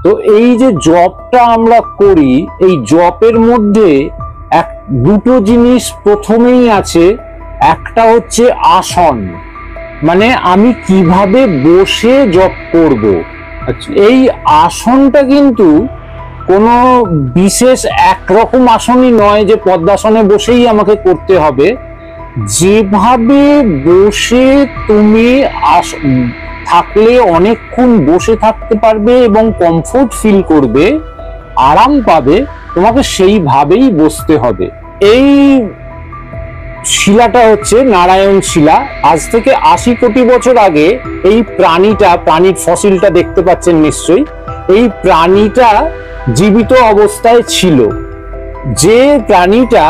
তো এই যে জপটা আমরা করি, এই জপের মধ্যে দুটো জিনিস প্রথমেই আছে। একটা হচ্ছে আসন, মানে আমি কিভাবে বসে জপ করব। এই আসনটা কিন্তু কোনো বিশেষ একরকম আসনই নয় যে পদ্মাসনে বসেই আমাকে করতে হবে। যেভাবে বসে তুমি থাকলে অনেকক্ষণ বসে থাকতে পারবে এবং কমফোর্ট ফিল করবে, আরাম পাবে, তোমাকে সেইভাবেই বসতে হবে। এই শিলাটা হচ্ছে নারায়ণ শিলা। আজ থেকে ৮০ কোটি বছর আগে এই প্রাণীর ফসিলটা দেখতে পাচ্ছেন নিশ্চয়ই। এই প্রাণীটা জীবিত অবস্থায় ছিল। যে প্রাণীটা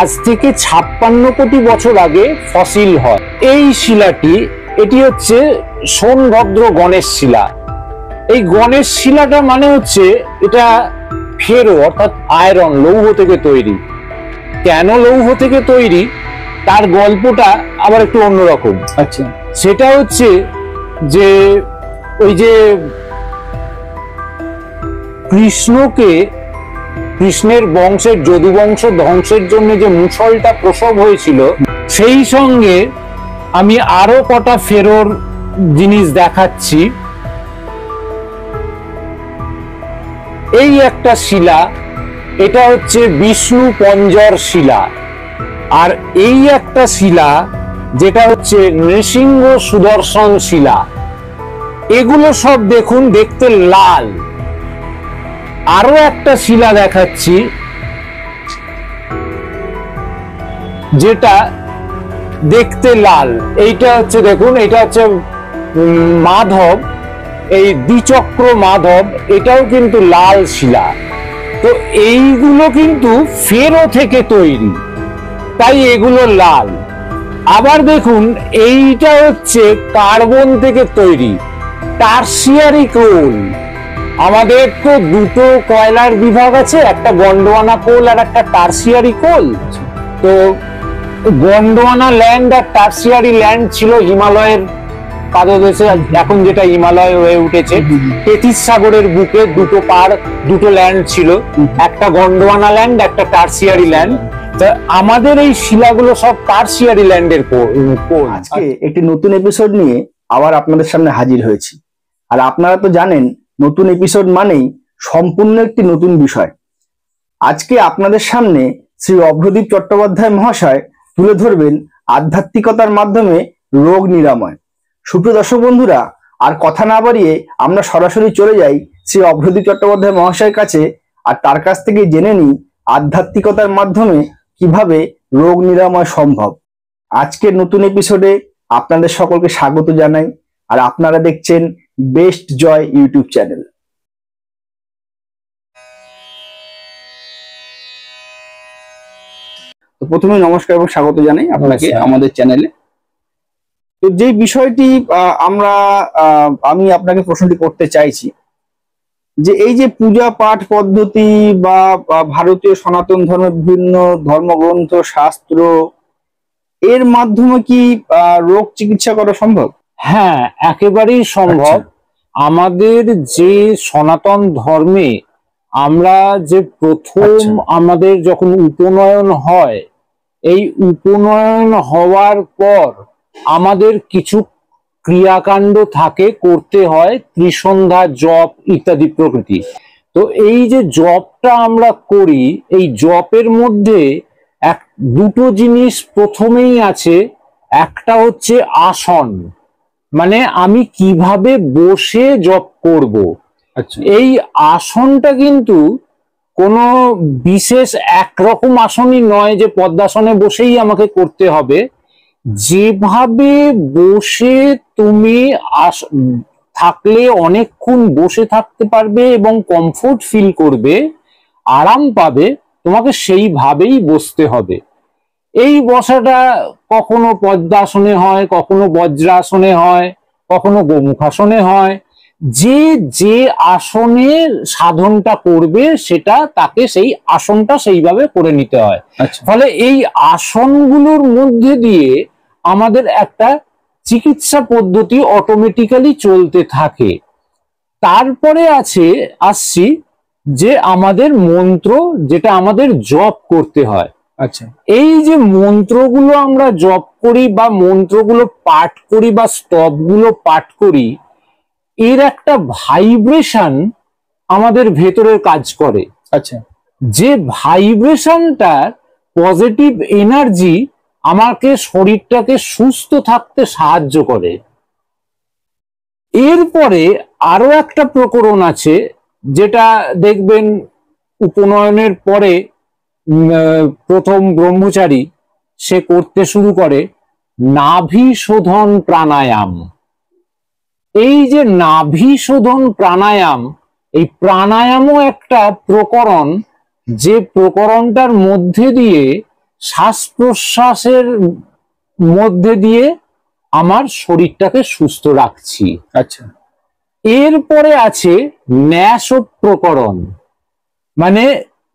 আজ থেকে ৫৬ কোটি বছর আগে ফসিল হয়। এই শিলাটি, এটি হচ্ছে সোনভদ্র গণেশ শিলা। এই গণেশ শিলাটা মানে হচ্ছে এটা ফেরো অর্থাৎ আয়রন, লৌহ থেকে তৈরি। কেন লৌহ থেকে তৈরি তার গল্পটা আবার একটু অন্যরকম। আচ্ছা, সেটা হচ্ছে যে ওই যে কৃষ্ণের বংশের যদুবংশ ধ্বংসের জন্য যে মুষলটা প্রসব হয়েছিল, সেই সঙ্গে আমি আরো কটা ফেরোর জিনিস দেখাচ্ছি। এই একটা শিলা, এটা হচ্ছে বিষ্ণু পঞ্জর শিলা। আর এই একটা শিলা যেটা হচ্ছে নৃসিংহ সুদর্শন শিলা। এগুলো সব দেখুন দেখতে লাল। আরো একটা শিলা দেখাচ্ছি যেটা দেখতে লাল। এইটা হচ্ছে দেখুন, এটা হচ্ছে মাধব, এই দ্বিচক্র মাধব, এটাও কিন্তু লাল শিলা। তো এইগুলো কিন্তু ফেরো থেকে তৈরি, তাই এগুলো লাল। আবার দেখুন এইটা হচ্ছে কার্বন থেকে তৈরি, টারসিয়ারি কোল। আমাদের তো দুটো কয়লার বিভাগ আছে, একটা গন্ডোয়ানা কোল আর একটা টারসিয়ারি কোল। তো গন্ডোয়ানা ল্যান্ড আর টারসিয়ারি ল্যান্ড ছিল হিমালয়ের পাদদেশে, এখন যেটা হিমালয় হয়ে উঠেছে। তেথিস সাগরের বুকে দুটো ল্যান্ড ছিল, একটা গন্ডোয়ানা ল্যান্ড, একটা টারসিয়ারি ল্যান্ড। আমাদের এই শিলাগুলো সব টারসিয়ারি ল্যান্ডের কোল। আজকে একটি নতুন এপিসোড নিয়ে আবার আপনাদের সামনে হাজির হয়েছি। আর আপনারা তো জানেন নতুন এপিসোড মানেই সম্পূর্ণ একটি নতুন বিষয়। আজকে আপনাদের সামনে শ্রী অভ্রদীপ চট্টোপাধ্যায় মহাশয় তুলে ধরবেন আধ্যাত্মিকতার মাধ্যমে রোগ নিরাময়। সুপ্রিয় দর্শক বন্ধুরা, আর কথা না বাড়িয়ে আমরা সরাসরি চলে যাই শ্রী অভ্রদীপ চট্টোপাধ্যায় মহাশয়ের কাছে, আর তার কাছ থেকে জেনে নিই আধ্যাত্মিকতার মাধ্যমে কিভাবে রোগ নিরাময় সম্ভব। আজকের নতুন এপিসোডে আপনাদের সকলকে স্বাগত জানাই। আর আপনারা দেখছেন বেস্ট জয় ইউটিউব চ্যানেল। তো প্রথমে নমস্কার এবং স্বাগত জানাই আপনাকে আমাদের চ্যানেলে। তো যে বিষয়টি আমি আপনাকে প্রশ্নটি করতে চাইছি, যে এই যে পূজা পাঠ পদ্ধতি বা ভারতীয় সনাতন ধর্মের বিভিন্ন ধর্মগ্রন্থ শাস্ত্র, এর মাধ্যমে কি রোগ চিকিৎসা করা সম্ভব? হ্যাঁ, একেবারেই সম্ভব। আমাদের যে সনাতন ধর্মে আমরা যে প্রথম আমাদের যখন উপনয়ন হয়, এই উপনয়ন হওয়ার পর আমাদের কিছু ক্রিয়াকাণ্ড থাকে, করতে হয়, ত্রিসন্ধ্যা জপ ইত্যাদি প্রকৃতি। তো এই যে জপটা আমরা করি, এই জপের মধ্যে দুটো জিনিস প্রথমেই আছে। একটা হচ্ছে আসন, মানে আমি কিভাবে বসে জপ করব। এই আসনটা কিন্তু কোনো বিশেষ একরকম আসনই নয় যে পদ্মাসনে বসেই আমাকে করতে হবে। যেভাবে বসে তুমি থাকলে অনেকক্ষণ বসে থাকতে পারবে এবং কমফোর্ট ফিল করবে, আরাম পাবে, তোমাকে সেইভাবেই বসতে হবে। এই বসাটা কখনো পদ্মাসনে হয়, কখনো বজ্রাসনে হয়, কখনো গোমুখাসনে হয়। যে আসনে সাধনটা করবে সেটা তাকে সেই আসনটা সেইভাবে করে নিতে হয়। ফলে এই আসনগুলোর মধ্যে দিয়ে আমাদের একটা চিকিৎসা পদ্ধতি অটোমেটিক্যালি চলতে থাকে। তারপরে আসছি যে আমাদের মন্ত্র, যেটা আমাদের জপ করতে হয়। আচ্ছা, এই যে মন্ত্রগুলো আমরা জপ করি বা মন্ত্রগুলো পাঠ করি বা স্তবগুলো পাঠ করি, এর একটা ভাইব্রেশন আমাদের ভেতরে কাজ করে। আচ্ছা, যে ভাইব্রেশনটার পজিটিভ এনার্জি আমাকে শরীরটাকে সুস্থ থাকতে সাহায্য করে। এরপরে আরো একটা প্রকরণ আছে, যেটা দেখবেন উপনয়নের পরে প্রথম ব্রহ্মচারী সে করতে শুরু করে, নাভি শোধন প্রাণায়াম। এই যে নাভি শোধন প্রাণায়াম, এই প্রাণায়ামও একটা প্রকরণ, যে প্রকরণটার মধ্যে দিয়ে শ্বাস প্রশ্বাসের মধ্যে দিয়ে আমার শরীরটাকে সুস্থ রাখছি। আচ্ছা, এরপরে আছে ন্যাস প্রকরণ, মানে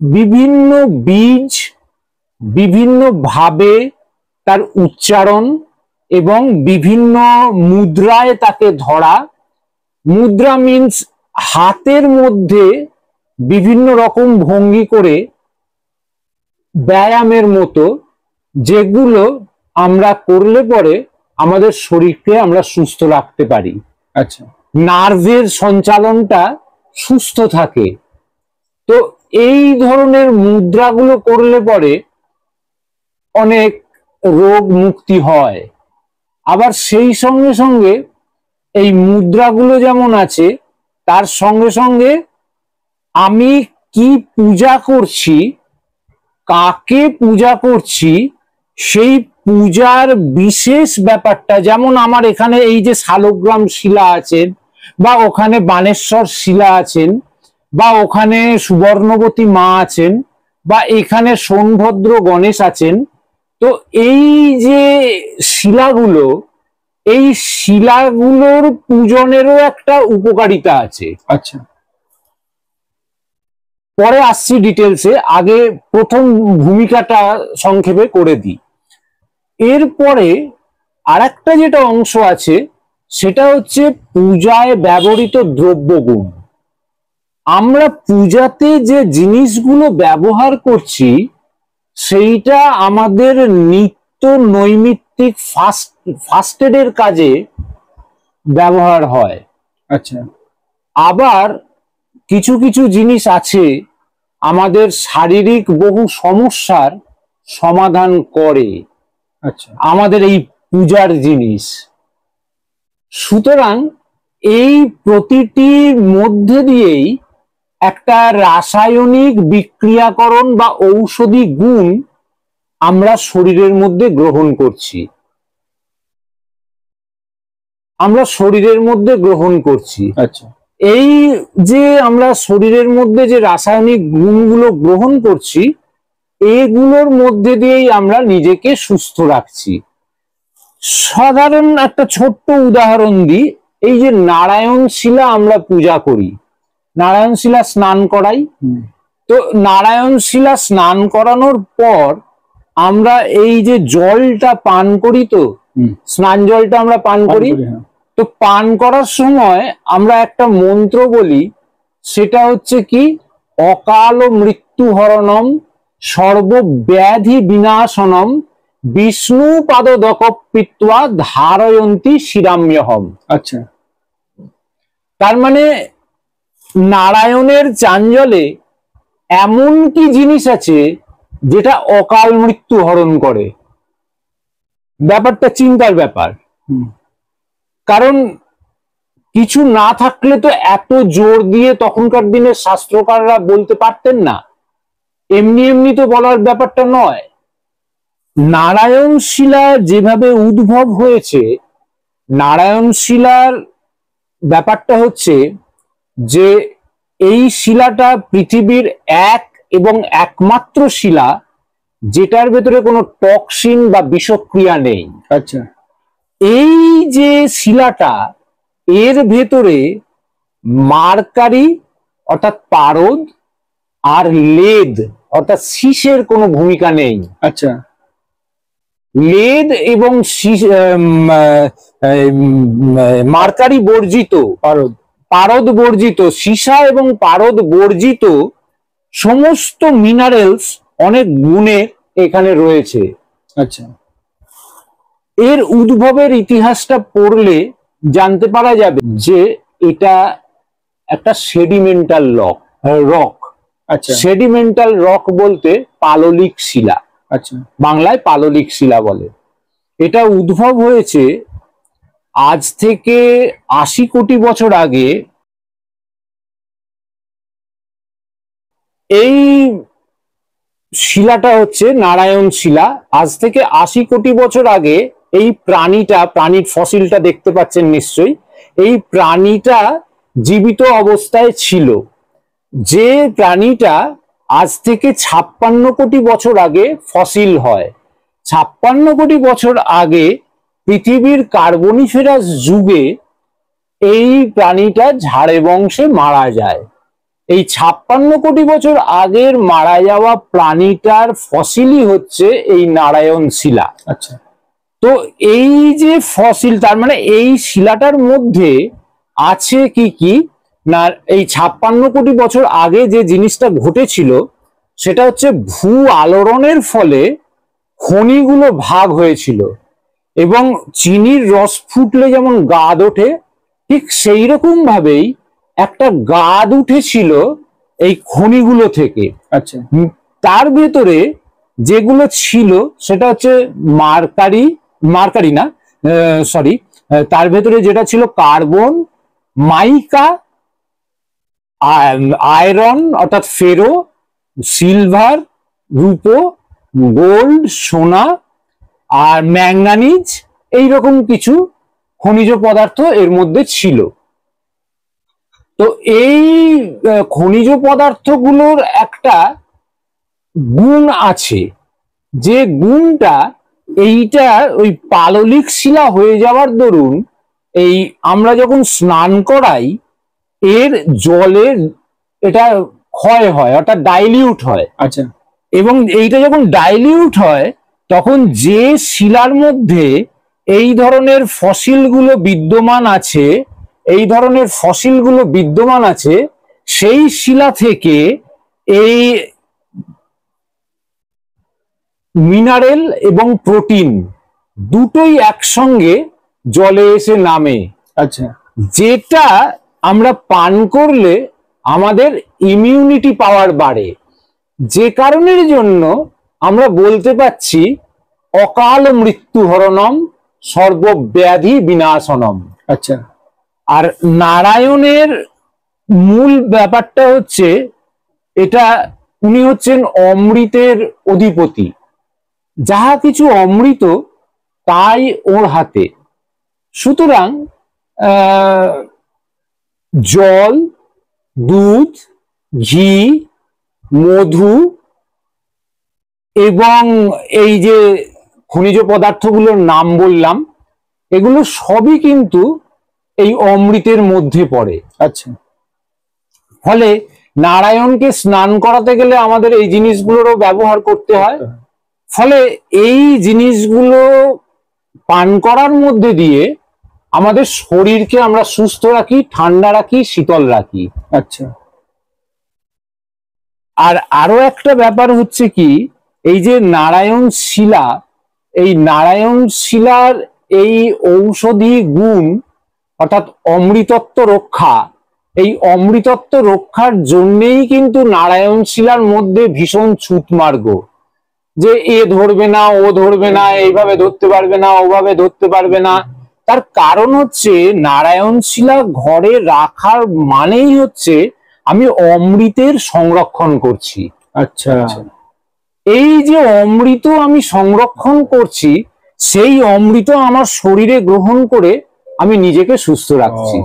বিভিন্ন বীজ বিভিন্ন ভাবে তার উচ্চারণ এবং বিভিন্ন মুদ্রায় তাকে ধরা। মুদ্রা মিন্স হাতের মধ্যে বিভিন্ন রকম ভঙ্গি করে ব্যায়ামের মতো, যেগুলো আমরা করলে পরে আমাদের শরীরকে আমরা সুস্থ রাখতে পারি। আচ্ছা, নার্ভের সঞ্চালনটা সুস্থ থাকে। তো এই ধরনের মুদ্রাগুলো করলে পরে অনেক রোগ মুক্তি হয়। আবার সেই সঙ্গে সঙ্গে এই মুদ্রাগুলো যেমন আছে, তার সঙ্গে সঙ্গে আমি কি পূজা করছি, কাকে পূজা করছি, সেই পূজার বিশেষ ব্যাপারটা, যেমন আমার এখানে এই যে শালগ্রাম শিলা আছেন, বা ওখানে বানেশ্বর শিলা আছেন, বা ওখানে সুবর্ণবতী মা আছেন, বা এখানে সোনভদ্র গণেশ আছেন। তো এই যে শিলাগুলো, এই শিলাগুলোর পূজনেরও একটা উপকারিতা আছে। আচ্ছা, পরে আসছি ডিটেলসে, আগে প্রথম ভূমিকাটা সংক্ষেপে করে দিই। এরপরে আরেকটা যেটা অংশ আছে, সেটা হচ্ছে পূজায় ব্যবহৃত দ্রব্যগুণ। আমরা পূজাতে যে জিনিসগুলো ব্যবহার করছি, সেইটা আমাদের নিত্য নৈমিত্তিক ফার্স্ট এডের কাজে ব্যবহার হয়। আচ্ছা, আবার কিছু কিছু জিনিস আছে আমাদের শারীরিক বহু সমস্যার সমাধান করে, আচ্ছা, আমাদের এই পূজার জিনিস। সুতরাং এই প্রতিটির মধ্যে দিয়েই একটা রাসায়নিক বিক্রিয়াকরণ বা ঔষধি গুণ আমরা শরীরের মধ্যে গ্রহণ করছি। আচ্ছা, এই যে আমরা শরীরের মধ্যে যে রাসায়নিক গুণগুলো গ্রহণ করছি, এগুলোর মধ্যে দিয়েই আমরা নিজেকে সুস্থ রাখছি। সাধারণ একটা ছোট্ট উদাহরণ দিই, এই যে নারায়ণ শিলা আমরা পূজা করি, নারায়ণ শিলা স্নান করাই। তো নারায়ণ শিলা স্নান করানোর পর আমরা এই যে জলটা পান করি, তো স্নান জলটা আমরা পান করি। তো পান করার সময় আমরা একটা মন্ত্র বলি, সেটা হচ্ছে কি, অকাল মৃত্যু হরণম সর্বব্যাধি বিনাশনম বিষ্ণু পাদদক পিত্বা ধারয়ন্তী শিরাম্যহম। আচ্ছা, তার মানে নারায়ণের চাঞ্জলে এমন কি জিনিস আছে যেটা অকাল মৃত্যু হরণ করে? ব্যাপারটা চিন্তার ব্যাপার। কারণ কিছু না থাকলে তো এত জোর দিয়ে তখনকার দিনের শাস্ত্রকাররা বলতে পারতেন না, এমনি এমনি তো বলার ব্যাপারটা নয়। নারায়ণ শিলা যেভাবে উদ্ভব হয়েছে, নারায়ণ শিলার ব্যাপারটা হচ্ছে যে এই শিলাটা পৃথিবীর এক এবং একমাত্র শিলা যেটার ভেতরে কোনো টক্সিন বা বিষক্রিয়া নেই। আচ্ছা, এই যে শিলাটা, এর ভেতরে মার্কারি অর্থাৎ পারদ আর লেদ অর্থাৎ সীসের কোনো ভূমিকা নেই। আচ্ছা, লেদ এবং মার্কারি বর্জিত পারদ, পারদ বর্জিত, সীসা এবং পারদ বর্জিত সমস্ত মিনারেলস অনেক গুণে এখানে রয়েছে। আচ্ছা, এর উদ্ভবের ইতিহাসটা পড়লে জানতে পারা যাবে যে এটা একটা সেডিমেন্টাল রক। আচ্ছা, সেডিমেন্টাল রক বলতে পাললিক শিলা, আচ্ছা, বাংলায় পাললিক শিলা বলে। এটা উদ্ভব হয়েছে আজ থেকে ৮০ কোটি বছর আগে। এই শিলাটা হচ্ছে নারায়ণ শিলা। আজ থেকে ৮০ কোটি বছর আগে এই প্রাণীর ফসিলটা দেখতে পাচ্ছেন নিশ্চয়ই। এই প্রাণীটা জীবিত অবস্থায় ছিল। যে প্রাণীটা আজ থেকে ৫৬ কোটি বছর আগে ফসিল হয়। ৫৬ কোটি বছর আগে পৃথিবীর কার্বনিফেরাস যুগে এই প্রাণীটা ঝাড়ে বংশে মারা যায়। এই ৫৬ কোটি বছর আগের মারা যাওয়া প্রাণীটার ফসিলই হচ্ছে এই নারায়ণ শিলা। আচ্ছা, তো এই যে ফসিল, তার মানে এই শিলাটার মধ্যে আছে কি কি না, এই ৫৬ কোটি বছর আগে যে জিনিসটা ঘটেছিল সেটা হচ্ছে ভূ আলোড়নের ফলে খনিগুলো ভাগ হয়েছিল, এবং চিনির রস ফুটলে যেমন গাদ ওঠে, ঠিক সেই রকম ভাবেই একটা গাদ উঠেছিল এই খনিগুলো থেকে। আচ্ছা, তার ভেতরে যেগুলো ছিল সেটা হচ্ছে মার্কারি না, সরি, তার ভেতরে যেটা ছিল কার্বন, মাইকা, আয়রন অর্থাৎ ফেরো, সিলভার, রূপো, গোল্ড, সোনা আর ম্যাঙ্গানিজ, এইরকম কিছু খনিজ পদার্থ এর মধ্যে ছিল। তো এই খনিজ পদার্থগুলোর একটা গুণ আছে, যে গুণটা এইটা ওই পাললিক শিলা হয়ে যাওয়ার দরুন এই আমরা যখন স্নান করাই এর জলের এটা ক্ষয় হয়, অর্থাৎ ডাইলিউট হয়। আচ্ছা, এবং এইটা যখন ডাইলিউট হয় তখন যে শিলার মধ্যে এই ধরনের ফসিলগুলো বিদ্যমান আছে সেই শিলা থেকে এই মিনারেল এবং প্রোটিন দুটোই একসঙ্গে জলে এসে নামে। আচ্ছা, যেটা আমরা পান করলে আমাদের ইমিউনিটি পাওয়ার বাড়ে, যে কারণের জন্য আমরা বলতে পাচ্ছি অকাল মৃত্যু হরণম সর্বব্যাধি বিনাশনম। আচ্ছা, আর নারায়ণের মূল ব্যাপারটা হচ্ছে এটা, উনি হচ্ছেন অমৃতের অধিপতি। যাহা কিছু অমৃত তাই ওর হাতে। সুতরাং জল, দুধ, ঘি, মধু এবং এই যে খনিজ পদার্থগুলোর নাম বললাম, এগুলো সবই কিন্তু এই অমৃতের মধ্যে পড়ে। আচ্ছা, ফলে নারায়ণকে স্নান করাতে গেলে আমাদের এই জিনিসগুলোরও ব্যবহার করতে হয়। ফলে এই জিনিসগুলো পান করার মধ্যে দিয়ে আমাদের শরীরকে আমরা সুস্থ রাখি, ঠান্ডা রাখি, শীতল রাখি। আচ্ছা, আর আরো একটা ব্যাপার হচ্ছে কি, এই যে নারায়ণ শিলা, এই নারায়ণ শিলার এই ঔষধি গুণ অর্থাৎ অমৃতত্ব রক্ষা, এই অমৃতত্ব রক্ষার জন্যেই কিন্তু নারায়ণ শিলার মধ্যে ভীষণ ছুঁতমার্গ, যে এ ধরবে না, ও ধরবে না, এইভাবে ধরতে পারবে না, ওভাবে ধরতে পারবে না। তার কারণ হচ্ছে নারায়ণ শিলা ঘরে রাখার মানেই হচ্ছে আমি অমৃতের সংরক্ষণ করছি। আচ্ছা, এই যে অমৃত আমি সংরক্ষণ করছি, সেই অমৃত আমার শরীরে গ্রহণ করে আমি নিজেকে সুস্থ রাখছি।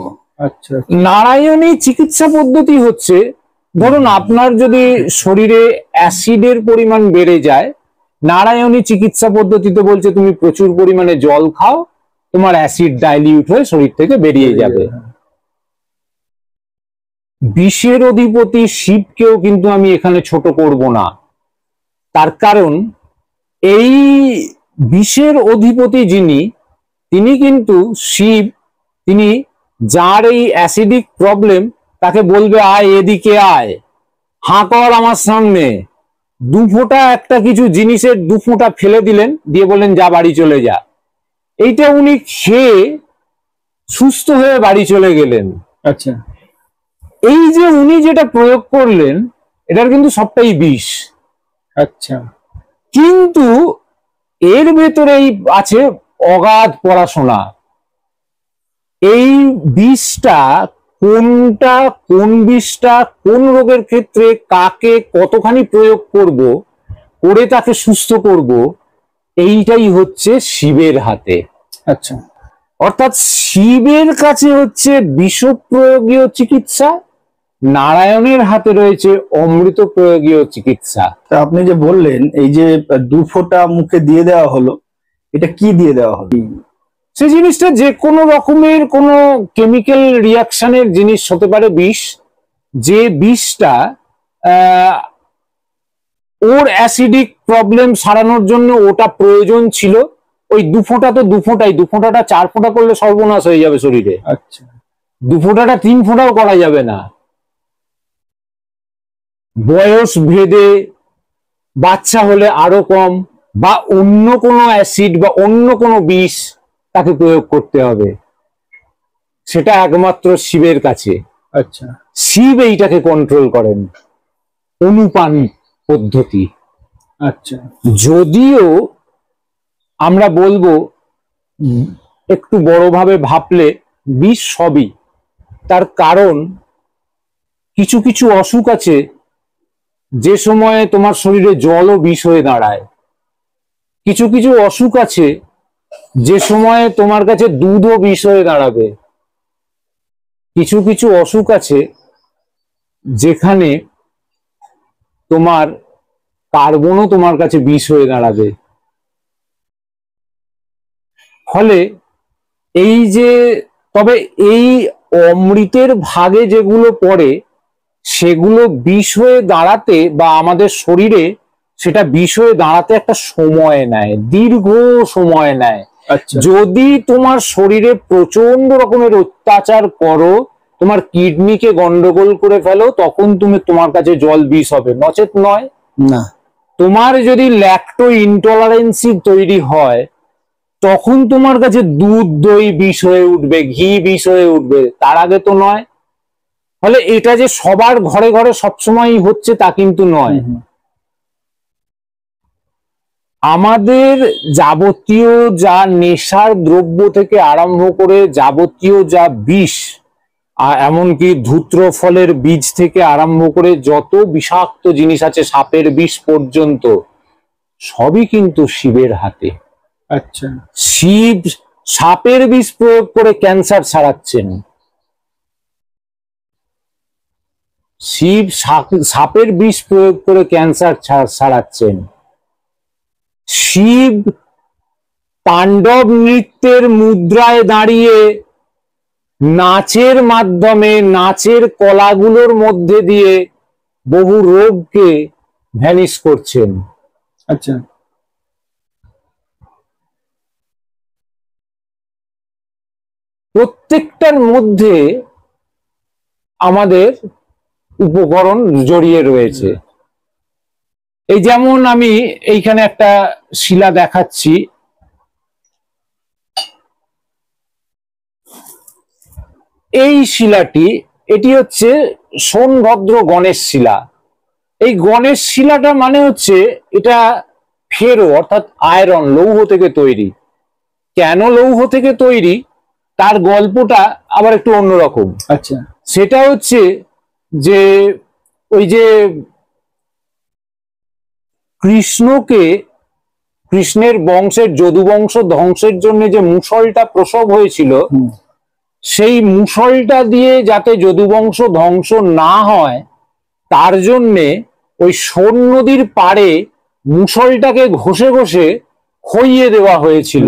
আচ্ছা, নারায়ণী চিকিৎসা পদ্ধতি হচ্ছে, ধরুন আপনার যদি শরীরে অ্যাসিডের পরিমাণ বেড়ে যায়, নারায়ণী চিকিৎসা পদ্ধতিতে বলছে তুমি প্রচুর পরিমাণে জল খাও, তোমার অ্যাসিড ডাইলিউট হয়ে শরীর থেকে বেরিয়ে যাবে। বিষের অধিপতি শিবকেও কিন্তু আমি এখানে ছোট করব না, তার কারণ এই বিষের অধিপতি যিনি, তিনি কিন্তু শিব, তিনি যার এই অ্যাসিডিক প্রবলেম তাকে বলবে আয় এদিকে আয়, হাঁ কর আমার সামনে, দু ফোঁটা একটা কিছু জিনিসের দু ফোঁটা ফেলে দিলেন, দিয়ে বললেন যা বাড়ি চলে যা। এইটা উনি খেয়ে সুস্থ হয়ে বাড়ি চলে গেলেন। আচ্ছা এই যে উনি যেটা প্রয়োগ করলেন এটার কিন্তু সবটাই বিষ। আচ্ছা কিন্তু এর ভেতরেই আছে অগাধ পড়াশোনা। এই বিষটা কোনটা, কোন বিষটা কোন রোগের ক্ষেত্রে কাকে কতখানি প্রয়োগ করব, করে তাকে সুস্থ করব, এইটাই হচ্ছে শিবের হাতে। আচ্ছা অর্থাৎ শিবের কাছে হচ্ছে বিষপ্রয়োগীয় চিকিৎসা, নারায়ণের হাতে রয়েছে অমৃত প্রয়োগীয় চিকিৎসা। তা আপনি যে বললেন এই যে 2 ফোঁটা মুখে দিয়ে দেওয়া হলো, এটা কি দিয়ে দেওয়া হলো? সে জিনিসটা যে কোনো রকমের কোনো কেমিক্যাল রিয়াকশনের জিনিস হতে পারে বিষ, যে বিষটা ওর অ্যাসিডিক প্রবলেম সারানোর জন্য ওটা প্রয়োজন ছিল। ওই 2 ফোঁটা তো 2 ফোঁটাই, 2 ফোঁটাটা 4 ফোঁটা করলে সর্বনাশ হয়ে যাবে শরীরে। আচ্ছা 2 ফোঁটাটা 3 ফোঁটাও করা যাবে না। বয়স ভেদে বাচ্চা হলে আরো কম, বা অন্য কোনো অ্যাসিড বা অন্য কোনো বিষ তাকে প্রয়োগ করতে হবে, সেটা একমাত্র শিবের কাছে। আচ্ছা শিব এইটাকে কন্ট্রোল করেন, অনুপান পদ্ধতি। আচ্ছা যদিও আমরা বলবো একটু বড়ভাবে ভাবলে বিষ সবই, তার কারণ কিছু কিছু অসুখ আছে যে সময়ে তোমার শরীরে জলও বিষ হয়ে দাঁড়ায়, কিছু কিছু অসুখ আছে যে সময়ে তোমার কাছে দুধও বিষ হয়ে দাঁড়াবে, কিছু কিছু অসুখ আছে যেখানে তোমার কার্বনও তোমার কাছে বিষ হয়ে দাঁড়াবে। ফলে এই যে, তবে এই অমৃতের ভাগে যেগুলো পড়ে সেগুলো বিষ হয়ে দাঁড়াতে বা আমাদের শরীরে সেটা বিষ হয়ে দাঁড়াতে একটা সময় নেয়, দীর্ঘ সময় নেয়। আচ্ছা যদি তোমার শরীরে প্রচন্ড রকমের অত্যাচার করো, তোমার কিডনিকে গন্ডগোল করে ফেলো, তখন তোমার কাছে জল বিষ হবে, নচেত নয়। না তোমার যদি ল্যাকটো ইনটলারেন্সি তৈরি হয় তখন তোমার কাছে দুধ দই বিষ হয়ে উঠবে, ঘি বিষ হয়ে উঠবে, তার আগে তো নয়। ফলে এটা যে সবার ঘরে ঘরে সবসময় হচ্ছে তা কিন্তু নয়। আমাদের যাবতীয় যা নেশার দ্রব্য থেকে আরম্ভ করে যাবতীয় যা বিষ, এমনকি ধূত্র ফলের বীজ থেকে আরম্ভ করে যত বিষাক্ত জিনিস আছে, সাপের বিষ পর্যন্ত, সবই কিন্তু শিবের হাতে। আচ্ছা শিব সাপের বিষ প্রয়োগ করে ক্যান্সার ছাড়াচ্ছেন, শিব সাপের বিষ প্রয়োগ করে ক্যান্সার ছাড়াচ্ছেন। শিব তাণ্ডব নৃত্যের মুদ্রায় দাঁড়িয়ে নাচের মাধ্যমে, নাচের কলাগুলোর মধ্যে দিয়ে বহু রোগকে ভ্যানিশ করছেন। আচ্ছা প্রত্যেকটার মধ্যে আমাদের উপকরণ জড়িয়ে রয়েছে। এই যেমন আমি এইখানে একটা শিলা দেখাচ্ছি, এই শিলাটি, এটি হচ্ছে সোনভদ্র গণেশ শিলা। এই গণেশ শিলাটা মানে হচ্ছে এটা ফেরো অর্থাৎ আয়রন, লৌহ থেকে তৈরি। কেন লৌহ থেকে তৈরি তার গল্পটা আবার একটু অন্যরকম। আচ্ছা সেটা হচ্ছে যে ওই যে কৃষ্ণের বংশের যদু বংশ ধ্বংসের জন্য যে মুষলটা প্রসব হয়েছিল, সেই মুষলটা দিয়ে যাতে যদু বংশ ধ্বংস না হয় তার জন্যে ওই সোন নদীর পাড়ে মুষলটাকে ঘষে ঘষে খইয়ে দেওয়া হয়েছিল।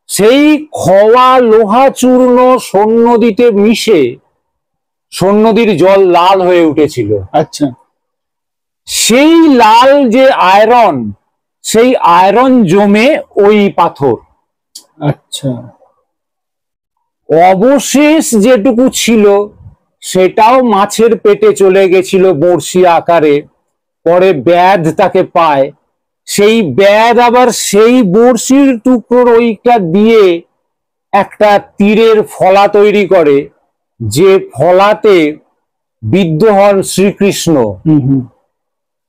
সেই খোয়া লোহা চূর্ণ সোন নদীতে মিশে সোন নদীর জল লাল হয়ে উঠেছিল। আচ্ছা সেই লাল যে আয়রন, সেই আয়রন জমে ওই পাথর। আচ্ছা অবশেষ যেটুকু ছিল সেটাও মাছের পেটে চলে গেছিল বড়শি আকারে। পরে ব্যাধ তাকে পায়, সেই ব্যাধ আবার সেই বড়শির টুকরোর ওইটা দিয়ে একটা তীরের ফলা তৈরি করে, যে ফলাতে বিদ্ধ হন শ্রীকৃষ্ণ।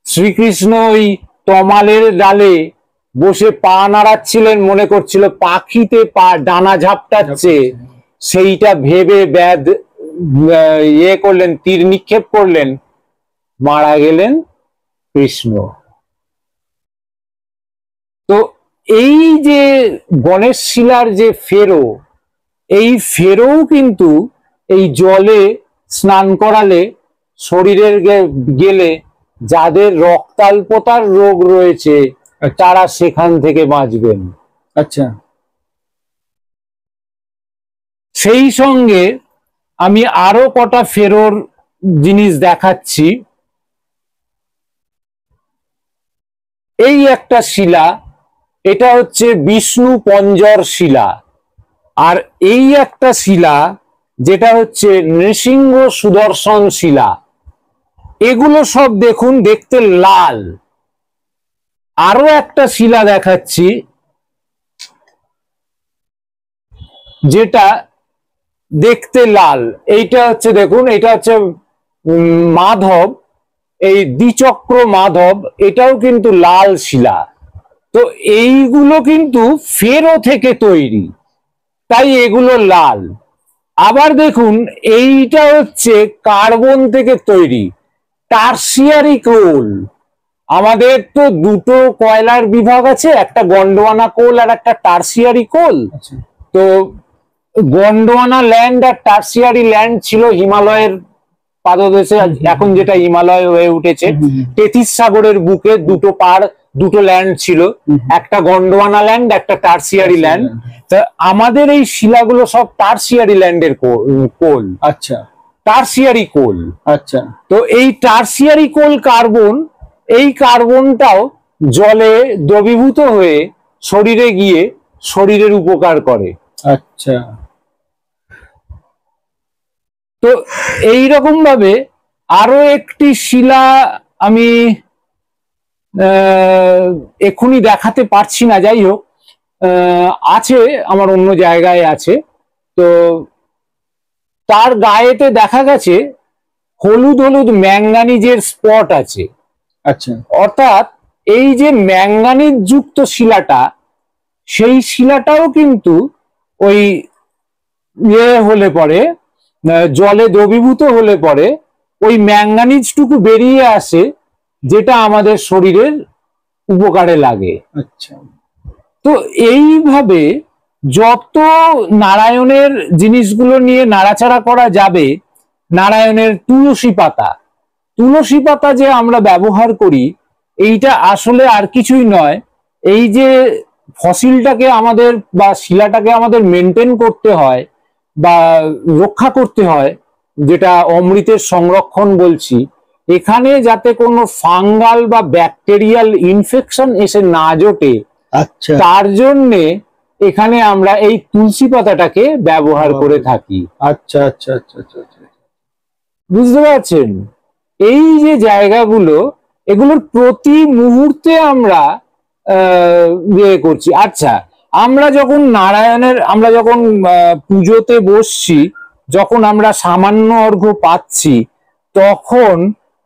শ্রীকৃষ্ণ ওই তমালের ডালে বসে পা নাড়াচ্ছিলেন, মনে করছিল পাখিতে পা ডানা ঝাপটাচ্ছে, সেইটা ভেবে ব্যাধ ইয়ে করলেন, তীর নিক্ষেপ করলেন, মারা গেলেন কৃষ্ণ। তো এই যে গণেশ শিলার যে ফেরো, এই ফেরো কিন্তু এই জলে স্নান করালে, শরীরের গেলে যাদের রক্তাল্পতার রোগ রয়েছে তারা সেখান থেকে বাঁচবেন। আচ্ছা, সেই সঙ্গে আমি আরো কটা ফেরোর জিনিস দেখাচ্ছি। এই একটা শিলা, এটা হচ্ছে বিষ্ণু পঞ্জর শিলা। আর এই একটা শিলা যেটা হচ্ছে নৃসিংহ সুদর্শন শিলা। এগুলো সব দেখুন দেখতে লাল। আরো একটা শিলা দেখাচ্ছি যেটা দেখতে লাল। এইটা হচ্ছে দেখুন, এটা হচ্ছে মাধব, এই দ্বিচক্র মাধব, এটাও কিন্তু লাল শিলা। তো এইগুলো কিন্তু ফেরো থেকে তৈরি, তাই এগুলো লাল। আবার দেখুন এইটা হচ্ছে কার্বন থেকে তৈরি, টারসিয়ারি কোল। আমাদের তো দুটো কয়লার বিভাগ আছে, একটা গন্ডোয়ানা কোল আর একটা টারসিয়ারি কোল। তো গন্ডোয়ানা ল্যান্ড আর টারসিয়ারি ল্যান্ড ছিল হিমালয়ের পাদদেশে, এখন যেটা হিমালয় হয়ে উঠেছে। তেথিস সাগরের বুকে দুটো পার, দুটো ল্যান্ড ছিল, একটা গন্ডোয়ানা ল্যান্ড, একটা টারসিয়ারি ল্যান্ড। তা আমাদের এই শিলাগুলো সব টারসিয়ারি ল্যান্ডের কোল। আচ্ছা, টারসিয়ারি কোল। আচ্ছা, তো এই টারসিয়ারি কোল কার্বন, এই কার্বনটাও জলে দ্রবীভূত হয়ে শরীরে গিয়ে শরীরের উপকার করে। আচ্ছা, তো এই রকম ভাবে আরো একটি শিলা আমি এক্ষুনি দেখাতে পারছি না, যাই হোক আছে আমার অন্য জায়গায় আছে। তো তার গায়েতে দেখা গেছে হলুদ হলুদ ম্যাঙ্গানিজের স্পট আছে। আচ্ছা, অর্থাৎ এই যে ম্যাঙ্গানিজ যুক্ত শিলাটা, সেই শিলাটাও কিন্তু ওই ইয়ে হলে পরে, জলে দ্রবীভূত হলে পরে ওই ম্যাঙ্গানিজটুকু বেরিয়ে আসে, যেটা আমাদের শরীরের উপকারে লাগে। আচ্ছা, তো এইভাবে যত নারায়ণের জিনিসগুলো নিয়ে নাড়াচাড়া করা যাবে, নারায়ণের তুলসী পাতা, তুলসী পাতা যে আমরা ব্যবহার করি, এইটা আসলে আর কিছুই নয়, এই যে ফসিলটাকে আমাদের বা শিলাটাকে আমাদের মেনটেন করতে হয় বা রক্ষা করতে হয়, যেটা অমৃতের সংরক্ষণ বলছি, এখানে যাতে কোনো ফাঙ্গাল বা ব্যাকটেরিয়াল ইনফেকশন এসে না জোটে, আচ্ছা, তার জন্যে এখানে আমরা এই তুলসী পাতাটাকে ব্যবহার করে থাকি। আচ্ছা, আচ্ছা, আচ্ছা, আচ্ছা, বুঝতে পারছেন? এই যে জায়গাগুলো, এগুলোর প্রতি মুহূর্তে আমরা ইয়ে করছি। আচ্ছা, আমরা যখন নারায়ণের, আমরা যখন পুজোতে বসছি, যখন আমরা সামান্য অর্ঘ্য পাচ্ছি, তখন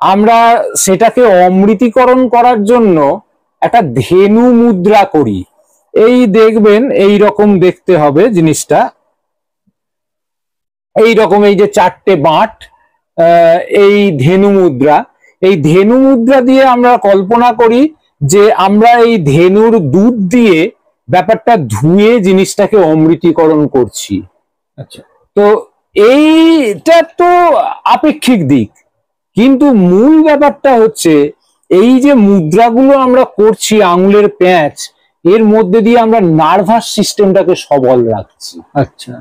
আমরা সেটাকে অমৃতীকরণ করার জন্য একটা ধেনু মুদ্রা করি। এই দেখবেন এই রকম দেখতে হবে জিনিসটা, এই রকম, এই যে চারটে বাঁট, এই ধেনু মুদ্রা। এই ধেনু মুদ্রা দিয়ে আমরা কল্পনা করি যে আমরা এই ধেনুর দুধ দিয়ে ব্যাপারটা ধুয়ে জিনিসটাকে অমৃতীকরণ করছি। আচ্ছা, তো এইটা তো আপেক্ষিক দিক, কিন্তু মূল ব্যাপারটা হচ্ছে এই যে মুদ্রাগুলো আমরা করছি আঙুলের প্যাঁচ, এর মধ্যে দিয়ে আমরা নার্ভাস সিস্টেমটাকে সবল রাখছি। আচ্ছা,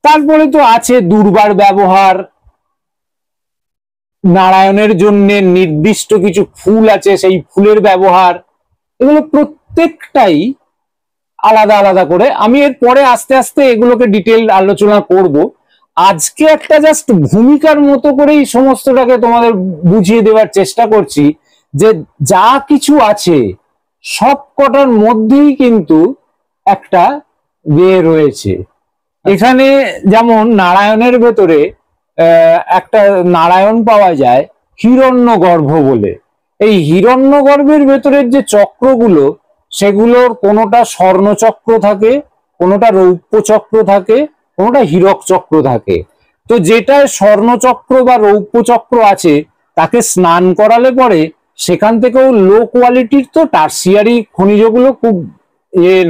তারপরে তো আছে দুর্বার ব্যবহার, নারায়ণের জন্য নির্দিষ্ট কিছু ফুল আছে, সেই ফুলের ব্যবহার, এগুলো প্রত্যেকটাই আলাদা আলাদা করে, আমি এর পরে আস্তে আস্তে এগুলোকে ডিটেল আলোচনা করব। আজকে একটা জাস্ট ভূমিকার মতো করেই সমস্তটাকে তোমাদের বুঝিয়ে দেওয়ার চেষ্টা করছি যে যা কিছু আছে সব কটার মধ্যেই কিন্তু একটা রয়েছে। এখানে যেমন নারায়ণের ভেতরে একটা নারায়ণ পাওয়া যায় হিরণ্যগর্ভ বলে। এই হিরণ্যগর্ভের ভেতরের যে চক্রগুলো, সেগুলোর কোনোটা স্বর্ণচক্র থাকে, কোনোটা রৌপ্য চক্র থাকে, কোনোটা হীরক চক্র থাকে। তো যেটা স্বর্ণচক্র বা রৌপ্য চক্র আছে তাকে স্নান করালে পরে সেখান থেকেও লো কোয়ালিটির, তো টার্সিয়ারি খনিজগুলো খুব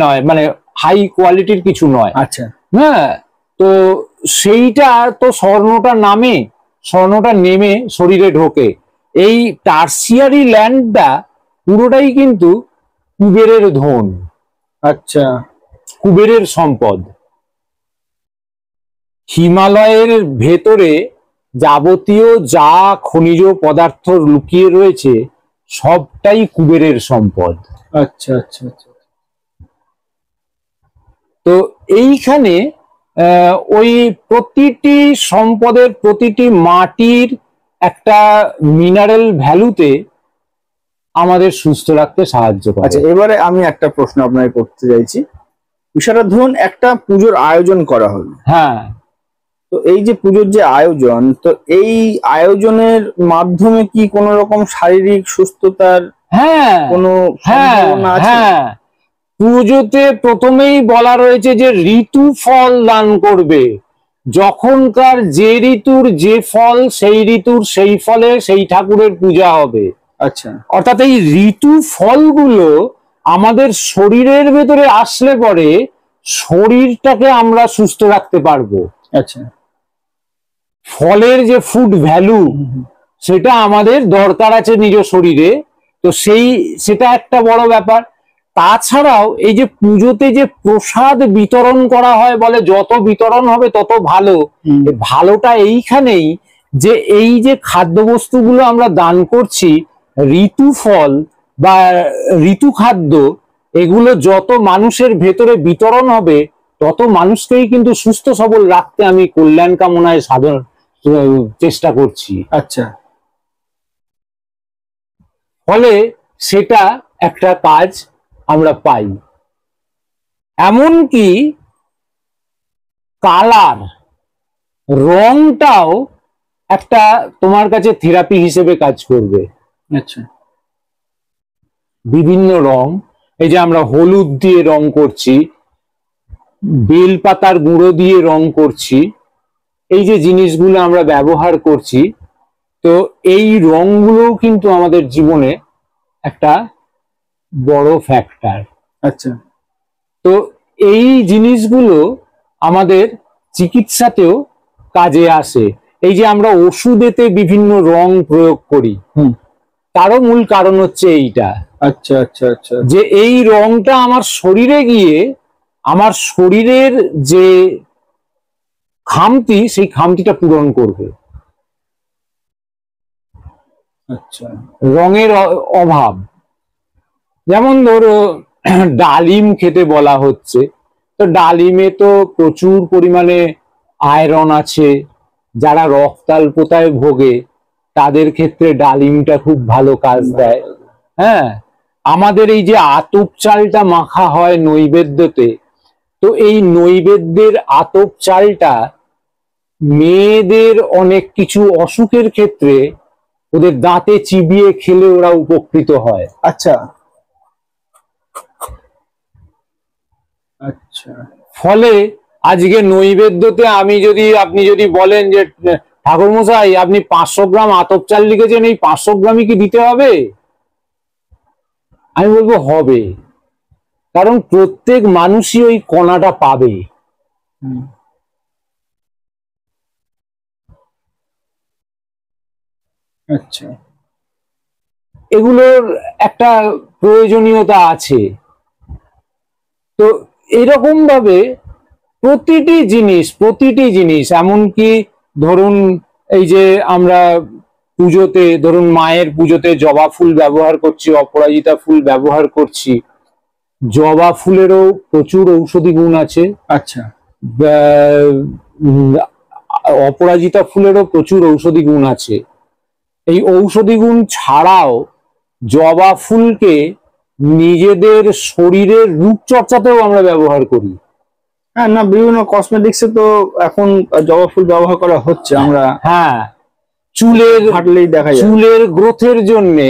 নয়, মানে হাই কোয়ালিটির কিছু নয়। আচ্ছা, হ্যাঁ, তো সেইটা তো স্বর্ণটা নেমে শরীরে ঢোকে। এই টার্সিয়ারি ল্যান্ডটা পুরোটাই কিন্তু কুবেরের ধন, আচ্ছা, কুবেরের সম্পদ। হিমালয়ের ভেতরে যাবতীয় যা খনিজ পদার্থ লুকিয়ে রয়েছে সবটাই কুবেরের সম্পদ। আচ্ছা, আচ্ছা, আচ্ছা। তো এইখানে ওই প্রতিটি সম্পদের, প্রতিটি মাটির একটা মিনারেল ভ্যালুতে আমাদের সুস্থ রাখতে সাহায্য করে। আচ্ছা, এবারে আমি একটা প্রশ্ন আপনাকে করতে চাইছি। বিষয়টা ধরুন একটা পুজোর আয়োজন করা হলো, হ্যাঁ, তো এই যে পুজোর যে আয়োজন, তো এই আয়োজনের মাধ্যমে কি কোনো রকম শারীরিক সুস্থতার হ্যাঁ, কোনো হ্যাঁ, সম্ভাবনা আছে? হ্যাঁ, পুজোতে প্রথমেই বলা রয়েছে যে ঋতু ফল দান করবে। যখনকার যে ঋতুর যে ফল, সেই ঋতুর সেই ফলে সেই ঠাকুরের পূজা হবে। আচ্ছা, অর্থাৎ এই ঋতু ফলগুলো আমাদের শরীরের ভেতরে আসলে পরে শরীরটাকে আমরা সুস্থ রাখতে পারবো। আচ্ছা, ফলের যে ফুড ভ্যালু, সেটা আমাদের দরকার আছে নিজ শরীরে, তো সেটা একটা বড় ব্যাপার। তাছাড়াও এই যে পুজোতে যে প্রসাদ বিতরণ করা হয়, বলে যত বিতরণ হবে তত ভালো। ভালোটা এইখানেই যে এই যে খাদ্যবস্তুগুলো আমরা দান করছি, ঋতু ফল বা ঋতু খাদ্য, এগুলো যত মানুষের ভেতরে বিতরণ হবে তত মানুষকেই কিন্তু সুস্থ সবল রাখতে আমি কল্যাণ কামনায় চেষ্টা করছি। আচ্ছা, ফলে সেটা একটা কাজ আমরা পাই। এমনকি কালার, রংটাও একটা তোমার কাছে থেরাপি হিসেবে কাজ করবে। আচ্ছা, বিভিন্ন রং, এই যে আমরা হলুদ দিয়ে রং করছি, বেলপাতার গুঁড়ো দিয়ে রং করছি, এই যে জিনিসগুলো আমরা ব্যবহার করছি, তো এই রংগুলো কিন্তু আমাদের জীবনে একটা বড় ফ্যাক্টর। আচ্ছা, তো এই জিনিসগুলো আমাদের চিকিৎসাতেও কাজে আসে। এই যে আমরা ওষুধেতে বিভিন্ন রং প্রয়োগ করি, তারও মূল কারণ হচ্ছে এইটা। আচ্ছা, আচ্ছা, আচ্ছা, যে এই রংটা আমার শরীরে গিয়ে আমার শরীরের যে খামতি, সেই খামতিটা পূরণ করবে। আচ্ছা, রঙের অভাব, যেমন ধরো ডালিম খেতে বলা হচ্ছে, তো ডালিমে তো প্রচুর পরিমাণে আয়রন আছে। যারা রক্তাল্পতায় ভোগে তাদের ক্ষেত্রে ডালিমটা খুব ভালো কাজ দেয়। হ্যাঁ, আমাদের এই যে আতপ চালটা মাখা হয় নৈবেদ্যতে, তো এই নৈবেদ্যের আতপ চালটা মেয়েদের অনেক কিছু অসুখের ক্ষেত্রে ওদের দাঁতে চিবিয়ে খেলে ওরা উপকৃত হয়। আচ্ছা, আচ্ছা, ফলে আজকে নৈবেদ্যতে আপনি যদি বলেন যে ঠাকুরমশাই আপনি 500 গ্রাম আতপ চাল লিখেছেন, এই 500 গ্রামই কি দিতে হবে? আমি বলবো হবে, কারণ প্রত্যেক মানুষই ওই কণাটা পাবে। আচ্ছা, এগুলোর একটা প্রয়োজনীয়তা আছে। তো এরকম ভাবে প্রতিটি জিনিস এমনকি ধরুন এই যে আমরা ধরুন মায়ের পুজোতে জবা ফুল ব্যবহার করছি, অপরাজিতা ফুল ব্যবহার করছি, জবা ফুলেরও প্রচুর ঔষধি গুণ আছে। আচ্ছা। অপরাজিতা ফুলেরও প্রচুর ঔষধি গুণ আছে। এই ঔষধি গুণ ছাড়াও জবা ফুলকে নিজেদের শরীরের রূপচর্চাতেও আমরা ব্যবহার করি। হ্যাঁ, না বিভিন্ন কসমেটিক্সে তো এখন জবা ফুল ব্যবহার করা হচ্ছে। আমরা হ্যাঁ, চুলের হাঁটলেই দেখা যায়। চুলের গ্রোথের জন্যে,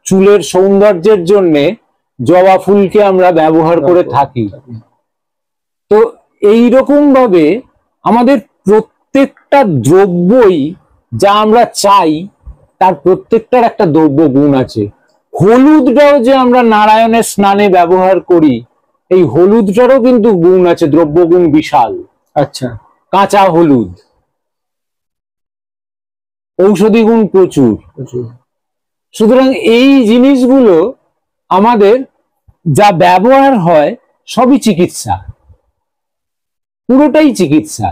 চুলের সৌন্দর্যের জন্যে জবা ফুলকে আমরা ব্যবহার করে থাকি। তো এইরকম ভাবে আমাদের প্রত্যেকটা দ্রব্যই যা আমরা চাই তার প্রত্যেকটার একটা দ্রব্য গুণ আছে। হলুদটাও যে আমরা নারায়ণের স্নানে ব্যবহার করি, এই হলুদটারও কিন্তু গুণ আছে, দ্রব্য গুণ বিশাল। আচ্ছা। কাঁচা হলুদ ঔষধি গুণ প্রচুর। সুতরাং এই জিনিসগুলো আমাদের যা ব্যবহার হয় সবই চিকিৎসা, পুরোটাই চিকিৎসা।